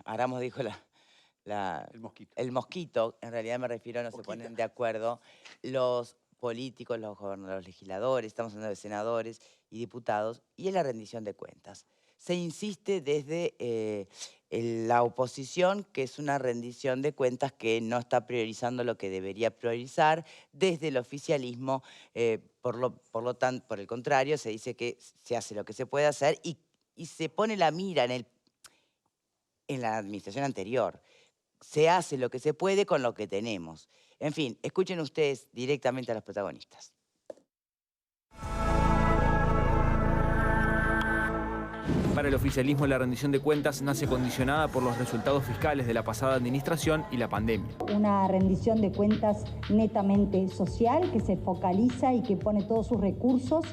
Aramos dijo El mosquito. el mosquito, en realidad me refiero, no se ponen de acuerdo los políticos, los gobernadores, los legisladores, estamos hablando de senadores y diputados, y en la rendición de cuentas. Se insiste desde la oposición que es una rendición de cuentas que no está priorizando lo que debería priorizar, desde el oficialismo, por el contrario, se dice que se hace lo que se puede hacer y se pone la mira en la administración anterior. Se hace lo que se puede con lo que tenemos. En fin, escuchen ustedes directamente a los protagonistas. Para el oficialismo, la rendición de cuentas nace condicionada por los resultados fiscales de la pasada administración y la pandemia. Una rendición de cuentas netamente social que se focaliza y que pone todos sus recursos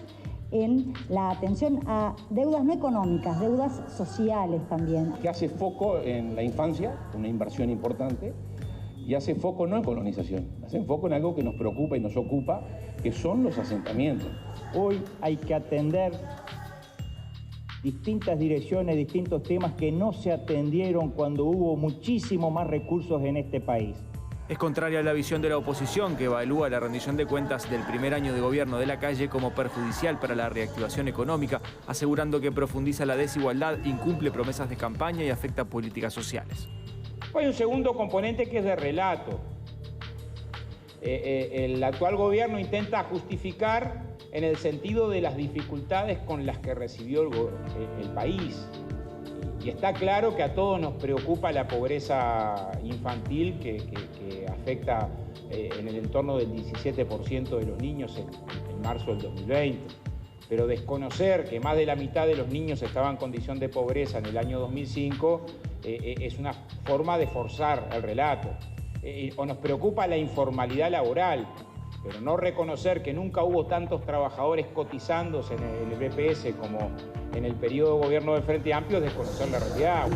en la atención a deudas no económicas, deudas sociales también. Que hace foco en la infancia, una inversión importante, y hace foco no en colonización, hace foco en algo que nos preocupa y nos ocupa, que son los asentamientos. Hoy hay que atender distintas direcciones, distintos temas que no se atendieron cuando hubo muchísimo más recursos en este país. Es contraria a la visión de la oposición, que evalúa la rendición de cuentas del primer año de gobierno de Lacalle como perjudicial para la reactivación económica, asegurando que profundiza la desigualdad, incumple promesas de campaña y afecta políticas sociales. Hay un segundo componente que es de relato. El actual gobierno intenta justificar en el sentido de las dificultades con las que recibió el país. Y está claro que a todos nos preocupa la pobreza infantil que afecta en el entorno del 17% de los niños en marzo del 2020. Pero desconocer que más de la mitad de los niños estaban en condición de pobreza en el año 2005 es una forma de forzar el relato. O nos preocupa la informalidad laboral, pero no reconocer que nunca hubo tantos trabajadores cotizándose en el BPS como en el periodo de gobierno del Frente Amplio es desconocer la realidad.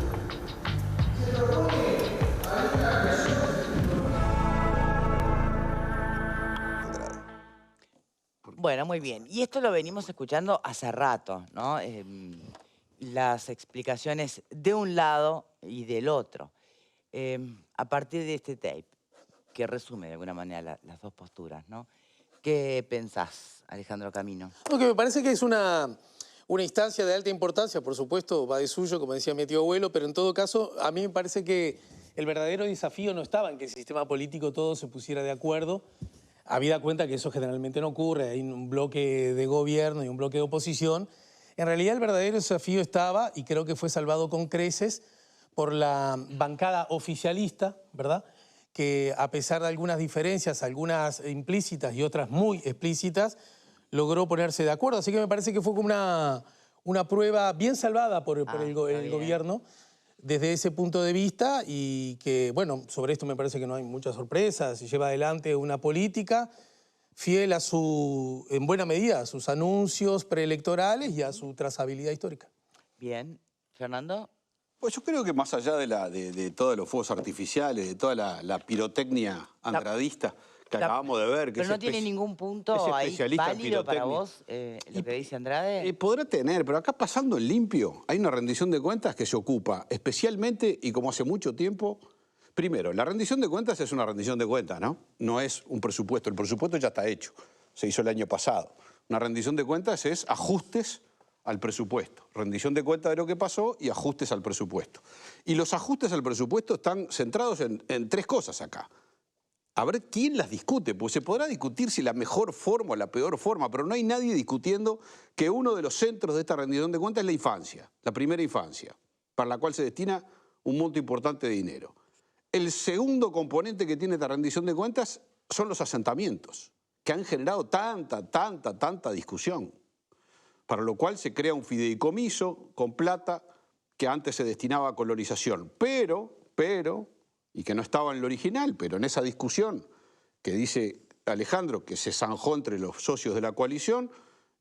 Bueno, muy bien. Y esto lo venimos escuchando hace rato, ¿no? Las explicaciones de un lado y del otro. A partir de este tape, que resume de alguna manera las dos posturas, ¿no? ¿Qué pensás, Alejandro Camino? Lo que me parece que es una instancia de alta importancia, por supuesto, va de suyo, como decía mi tío abuelo, pero en todo caso, a mí me parece que el verdadero desafío no estaba en que el sistema político todo se pusiera de acuerdo, habida cuenta que eso generalmente no ocurre, hay un bloque de gobierno y un bloque de oposición. En realidad el verdadero desafío estaba, y creo que fue salvado con creces, por la bancada oficialista, ¿verdad?, que a pesar de algunas diferencias, algunas implícitas y otras muy explícitas, logró ponerse de acuerdo. Así que me parece que fue como una prueba bien salvada por el gobierno desde ese punto de vista y que, bueno, sobre esto me parece que no hay muchas sorpresas. Se lleva adelante una política fiel a en buena medida, a sus anuncios preelectorales y a su trazabilidad histórica. Bien. Fernando. Pues yo creo que más allá de todos los fuegos artificiales, de toda la pirotecnia andradista que acabamos de ver... Pero no tiene ningún punto ahí válido para vos lo que dice Andrade. Podrá tener, pero acá pasando en limpio hay una rendición de cuentas que se ocupa especialmente, y como hace mucho tiempo... Primero, la rendición de cuentas es una rendición de cuentas, ¿no? No es un presupuesto. El presupuesto ya está hecho, se hizo el año pasado. Una rendición de cuentas es ajustes al presupuesto. Rendición de cuentas de lo que pasó y ajustes al presupuesto. Y los ajustes al presupuesto están centrados en tres cosas acá. A ver quién las discute, pues se podrá discutir si la mejor forma o la peor forma, pero no hay nadie discutiendo que uno de los centros de esta rendición de cuentas es la infancia, la primera infancia, para la cual se destina un monto importante de dinero. El segundo componente que tiene esta rendición de cuentas son los asentamientos, que han generado tanta discusión. Para lo cual se crea un fideicomiso con plata que antes se destinaba a colonización. Pero, y que no estaba en lo original, pero en esa discusión que dice Alejandro, que se zanjó entre los socios de la coalición,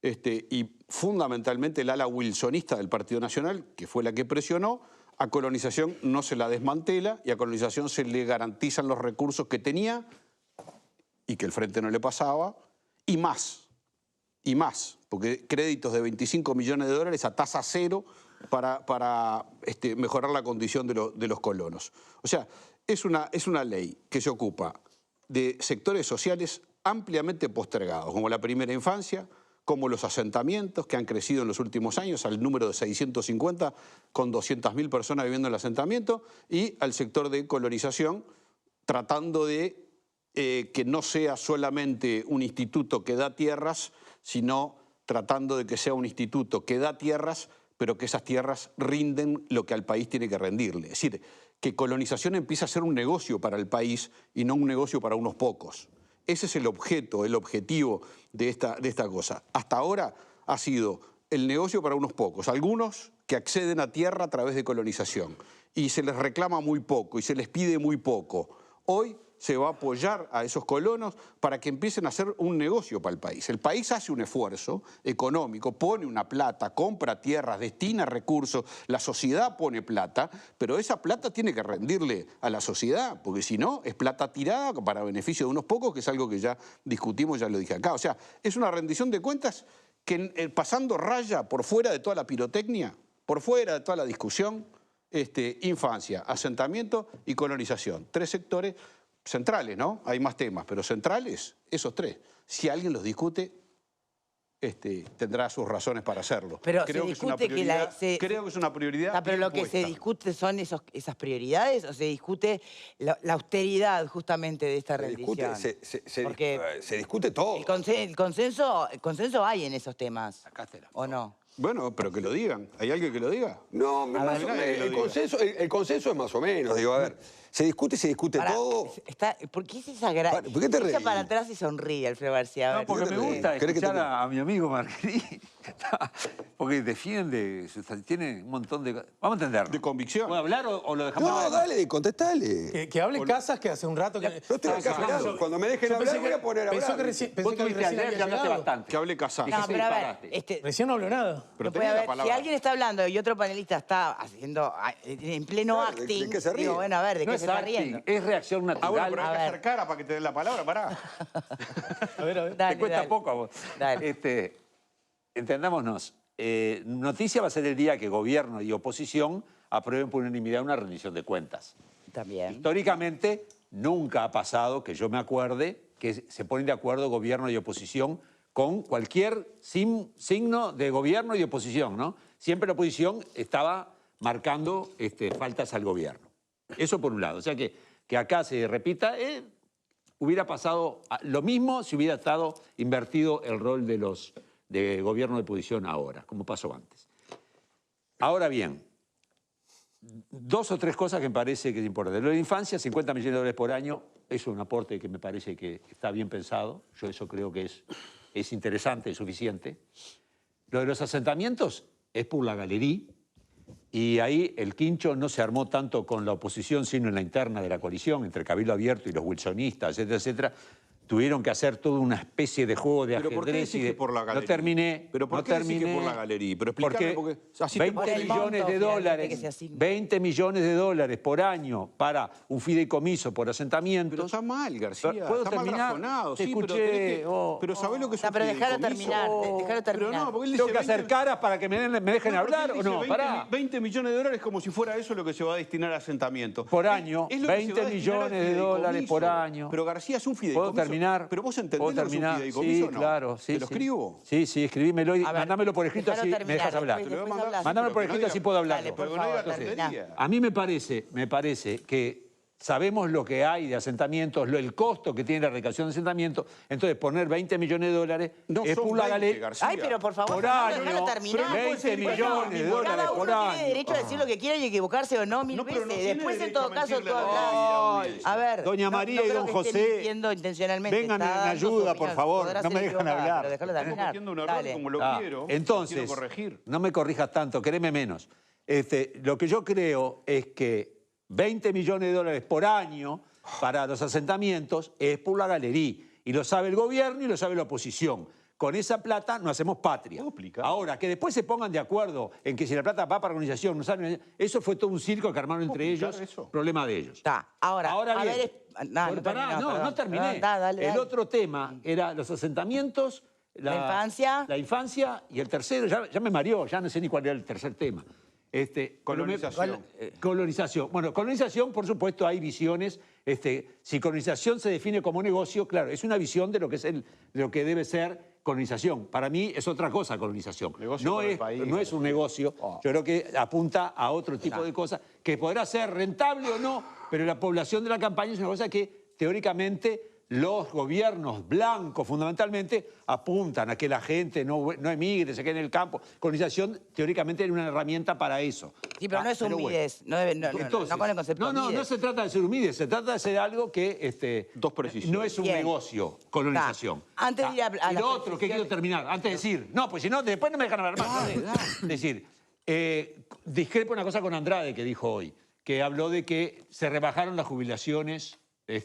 y fundamentalmente el ala wilsonista del Partido Nacional, que fue la que presionó, a colonización no se la desmantela y a colonización se le garantizan los recursos que tenía y que el Frente no le pasaba, y más, porque créditos de 25 millones de dólares a tasa cero para mejorar la condición de los colonos. O sea, es una ley que se ocupa de sectores sociales ampliamente postergados, como la primera infancia, como los asentamientos que han crecido en los últimos años al número de 650, con 200.000 personas viviendo en el asentamiento, y al sector de colonización, tratando de que no sea solamente un instituto que da tierras, sino tratando de que sea un instituto que da tierras, pero que esas tierras rinden lo que al país tiene que rendirle. Es decir, que colonización empieza a ser un negocio para el país y no un negocio para unos pocos. Ese es el objeto, el objetivo de esta cosa. Hasta ahora ha sido el negocio para unos pocos, algunos que acceden a tierra a través de colonización, y se les reclama muy poco y se les pide muy poco. Hoy se va a apoyar a esos colonos para que empiecen a hacer un negocio para el país. El país hace un esfuerzo económico, pone una plata, compra tierras, destina recursos, la sociedad pone plata, pero esa plata tiene que rendirle a la sociedad, porque si no, es plata tirada para beneficio de unos pocos, que es algo que ya discutimos, ya lo dije acá. O sea, es una rendición de cuentas que pasando raya por fuera de toda la pirotecnia, por fuera de toda la discusión, infancia, asentamiento y colonización. 3 sectores centrales, ¿no? Hay más temas, pero centrales, esos 3. Si alguien los discute, tendrá sus razones para hacerlo. Pero creo se que es una discute prioridad, que creo que es una prioridad. pero lo que bien se puesta. discute son esas prioridades, o se discute la austeridad justamente de esta rendición. Porque se discute todo. el consenso hay en esos temas, Acá te la- ¿o no? Bueno, pero que lo digan. ¿Hay alguien que lo diga? No, más o menos, el consenso es más o menos. Digo, a ver, se discute Pará, todo. ¿Por qué es esa gran... ¿Por qué te Echa reís? para atrás y sonríe, Alfredo García. A No, ver, porque me gusta ¿Querés que te escuchar a mi amigo Marguerite, porque defiende, tiene un montón de... Vamos a entenderlo. De convicción. ¿Puedo hablar o lo dejamos? No, dale, contestale. Que hable Casas, que hace un rato que... Yo estoy acá esperando. Cuando me dejen hablar, voy a poner a pensó hablar. que recién, pensé Vos que tuviste recién ayer, había ya hablaste llegado. bastante. Que hable Casado. No, pero a ver, disparate. Recién no habló nada. Pero no tenés puede la haber, si palabra. alguien está hablando y otro panelista está haciendo en pleno Claro, ¿de acting, qué se ríe? digo, bueno, a ver, ¿de No qué es se está acting, riendo? es reacción Ah, bueno, natural. pero hay A que ver. hacer cara para que te den la palabra, pará. A ver. Dale, Te cuesta dale. poco a vos. Dale. Entendámonos. Noticia va a ser el día que gobierno y oposición aprueben por unanimidad una rendición de cuentas. También. Históricamente nunca ha pasado, que yo me acuerde, que se ponen de acuerdo gobierno y oposición con cualquier signo de gobierno y oposición, ¿no? Siempre la oposición estaba marcando faltas al gobierno. Eso por un lado. O sea que acá se repita, hubiera pasado lo mismo si hubiera estado invertido el rol de gobierno de oposición ahora, como pasó antes. Ahora bien, 2 o 3 cosas que me parece que es importante. Lo de la infancia, 50 millones de dólares por año, es un aporte que me parece que está bien pensado. Yo eso creo que es interesante, es suficiente. Lo de los asentamientos es por la galería, y ahí el quincho no se armó tanto con la oposición, sino en la interna de la coalición, entre Cabildo Abierto y los wilsonistas, etcétera, etcétera. Tuvieron que hacer toda una especie de juego de ¿Pero por qué ajedrez. decís que por la galería? No terminé. ¿Pero por no qué decís que terminé, por la galería? Pero explícame, porque así te 20 puedo el decir. millones monto de finalmente dólares, que se asigna. 20 millones de dólares por año para un fideicomiso por asentamientos. Pero está mal, García. ¿Puedo está mal terminar? razonado. Te Sí, escuché, pero tenés que... oh, pero ¿sabés lo que es No, un pero déjalo fideicomiso? terminar, déjalo Pero terminar. no, porque él ¿Tengo dice que hacer 20 caras para que me dejen No, porque hablar él o dice no? 20, Pará. 20 millones de dólares como si fuera eso lo que se va a destinar a asentamiento. Por año, Es lo que se 20 va a destinar al millones de dólares fideicomiso. por año. Pero García es un fideicomiso. ¿Puedo terminar? Pero vos entendés ¿Puedo lo que es un terminar? fideicomiso Sí, o no. claro. Sí, ¿Te lo sí. escribo? Sí, escribímelo y A ver, mandámelo por escrito déjalo así me terminar, dejas hablar. Te lo voy a después mandar. hablas. Mándame por Pero que escrito no así diga- puedo hablar. Dale, por Pero que no diga favor, terminá. tontería. A mí me parece que sabemos lo que hay de asentamientos, el costo que tiene la recaudación de asentamientos, entonces poner 20 millones de dólares No es son por la 20, galería. García. Ay, pero por favor, Por Fernando, año, déjalo terminar. 20 millones de dólares Cada por uno año. tiene derecho a decir lo que quiera y equivocarse o no 1000 No, pero no veces. tiene Después, en derecho todo a caso, mentirle tú a la hablas. audiencia. A ver, Doña María y creo don que esté José, mintiendo intencionalmente. vengan Está en dando su ayuda, por opinión. favor, Podrá no ser me dejan equivocada, hablar. pero déjalo Estamos terminar. cometiendo un error Dale. como lo quiero. Entonces, quiero corregir. no me corrijas tanto, quereme menos. Lo que yo creo es que 20 millones de dólares por año para los asentamientos es por la galería. Y lo sabe el gobierno y lo sabe la oposición. Con esa plata no hacemos patria. ¿Puedo explicar? Ahora, que después se pongan de acuerdo en que si la plata va para la organización, no saben, eso fue todo un circo que armaron entre ellos, explicar eso? problema de ellos. Está. Ahora bien. a ver, no Pará, terminó, perdón. no terminé. Dale. El otro tema era los asentamientos, La infancia. La infancia y el tercero, ya me mareó, ya no sé ni cuál era el tercer tema. Colonización. Colonización. Bueno, colonización, por supuesto, hay visiones. Si colonización se define como negocio, claro, es una visión de lo que, de lo que debe ser colonización. Para mí es otra cosa colonización. No es un negocio. Yo creo que apunta a otro tipo de cosas que podrá ser rentable o no, pero la población de la campaña es una cosa que teóricamente los gobiernos blancos fundamentalmente apuntan a que la gente no emigre, se quede en el campo. Colonización teóricamente era una herramienta para eso. Sí, pero no es un Mides, no con el concepto Mides. No se trata de ser un Mides, se trata de ser algo que Dos precisiones. no es un negocio, colonización. Antes de ir a y lo otro que quiero terminar, antes de decir, no, pues si no, después no me dejan hablar más. Es decir, discrepo una cosa con Andrade que dijo hoy, que habló de que se rebajaron las jubilaciones en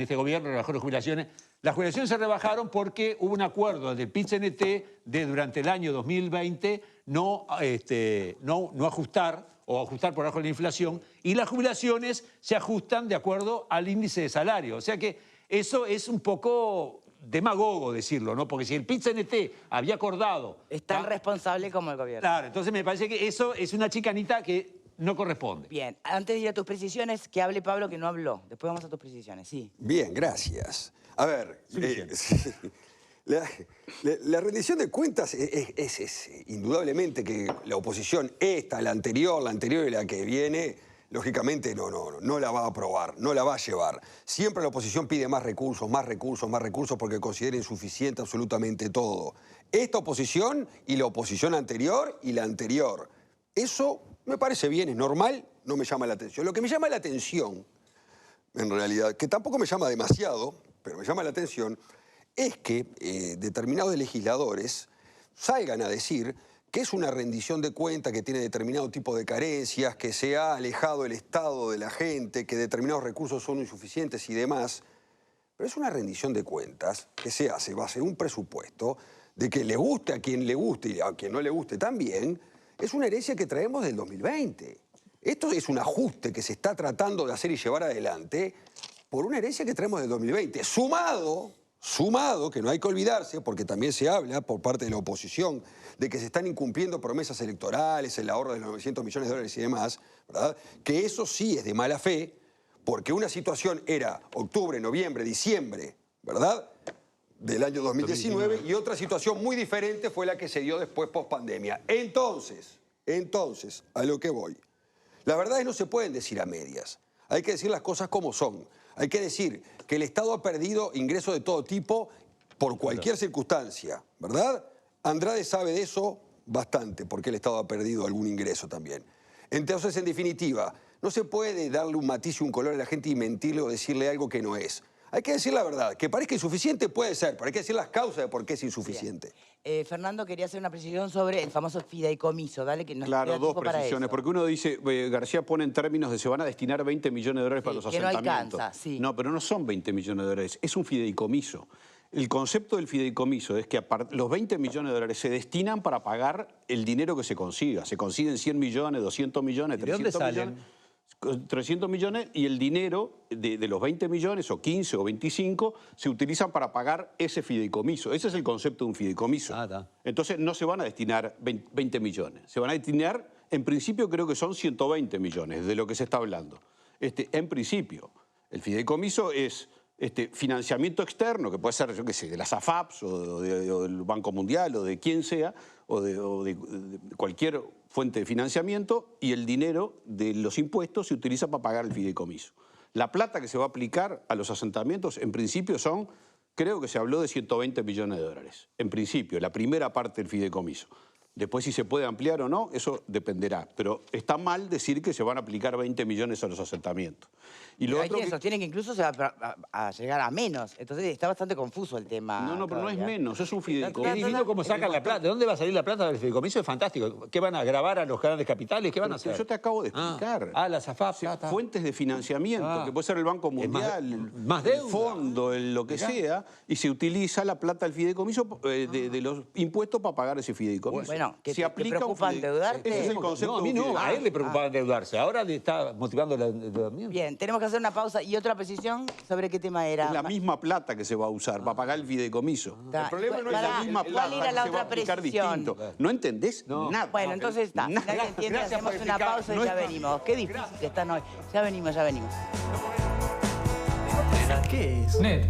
este gobierno rebajaron las jubilaciones. Las jubilaciones se rebajaron porque hubo un acuerdo del PIT-CNT de durante el año 2020 no ajustar o ajustar por debajo de la inflación, y las jubilaciones se ajustan de acuerdo al índice de salario. O sea que eso es un poco demagogo decirlo, ¿no? Porque si el PIT-CNT había acordado... Es tan responsable como el gobierno. Claro, entonces me parece que eso es una chicanita que no corresponde. Bien, antes de ir a tus precisiones, que hable Pablo, que no habló. Después vamos a tus precisiones, sí. Bien, gracias. A ver, la rendición de cuentas es indudablemente que la oposición, la anterior y la que viene, lógicamente no la va a aprobar, no la va a llevar. Siempre la oposición pide más recursos, porque considera insuficiente absolutamente todo. Esta oposición y la oposición anterior y la anterior. Eso me parece bien, es normal, no me llama la atención. Lo que me llama la atención, en realidad, que tampoco me llama demasiado, pero me llama la atención, es que determinados legisladores salgan a decir que es una rendición de cuentas, que tiene determinado tipo de carencias, que se ha alejado el Estado de la gente, que determinados recursos son insuficientes y demás. Pero es una rendición de cuentas que se hace base en un presupuesto de que le guste a quien le guste y a quien no le guste también. Es una herencia que traemos del 2020. Esto es un ajuste que se está tratando de hacer y llevar adelante por una herencia que traemos del 2020. Sumado, que no hay que olvidarse, porque también se habla por parte de la oposición de que se están incumpliendo promesas electorales, el ahorro de los 900 millones de dólares y demás, ¿verdad? Que eso sí es de mala fe, porque una situación era octubre, noviembre, diciembre, ¿verdad?, del año 2019, y otra situación muy diferente fue la que se dio después post-pandemia. Entonces, a lo que voy. La verdad es que no se pueden decir a medias. Hay que decir las cosas como son. Hay que decir que el Estado ha perdido ingresos de todo tipo por cualquier circunstancia, ¿verdad? Andrade sabe de eso bastante, porque el Estado ha perdido algún ingreso también. Entonces, en definitiva, no se puede darle un matiz y un color a la gente y mentirle o decirle algo que no es. Hay que decir la verdad. Que parezca insuficiente puede ser, pero hay que decir las causas de por qué es insuficiente. Fernando quería hacer una precisión sobre el famoso fideicomiso. Dale, que nos claro, queda dos tiempo para precisiones. eso. Porque uno dice, García pone en términos de se van a destinar 20 millones de dólares para los que asentamientos. No alcanza, sí. No, pero no son 20 millones de dólares, es un fideicomiso. El concepto del fideicomiso es que los 20 millones de dólares se destinan para pagar el dinero que se consiga. Se consiguen 100 millones, 200 millones, 300 millones. 300 millones y el dinero de los 20 millones o 15 o 25 se utilizan para pagar ese fideicomiso. Ese es el concepto de un fideicomiso. Entonces no se van a destinar 20 millones. Se van a destinar, en principio creo que son 120 millones de lo que se está hablando. En principio, el fideicomiso es financiamiento externo, que puede ser, yo qué sé, de las AFAPs o del Banco Mundial o de quien sea, o de cualquier fuente de financiamiento, y el dinero de los impuestos se utiliza para pagar el fideicomiso. La plata que se va a aplicar a los asentamientos, en principio son, creo que se habló de 120 millones de dólares. En principio, la primera parte del fideicomiso. Después, si se puede ampliar o no, eso dependerá. Pero está mal decir que se van a aplicar 20 millones a los asentamientos. Y lo hay quien sostiene que incluso se va a llegar a menos. Entonces está bastante confuso el tema. No, pero no es menos, es un fideicomiso. Es divino cómo sacan la plata. ¿De dónde va a salir la plata del fideicomiso? Es fantástico. ¿Qué van a grabar a los grandes capitales? ¿Qué van a hacer? Yo te acabo de explicar. Las AFAP. Fuentes de financiamiento, que puede ser el Banco Mundial, más el fondo, lo que sea, y se utiliza la plata del fideicomiso de los impuestos para pagar ese fideicomiso. Bueno, Bueno, que se te aplica preocupa un endeudarte. Ese es el concepto No, a mí de un no, a él le preocupaba endeudarse. Ahora le está motivando el endeudamiento. Bien, tenemos que hacer una pausa. ¿Y otra precisión? ¿Sobre qué tema era? Es la misma plata que se va a usar para pagar el fideicomiso. Está. El problema no es Pará, la misma ¿cuál plata, era la se va a otra aplicar precisión? distinto. ¿No entendés? No. Nada. Bueno, entonces está. Si Nada. nadie entiende, Gracias hacemos por una explicar. pausa y No ya es- venimos. Qué difícil que están hoy. Ya venimos, ya venimos. ¿Qué es? Net.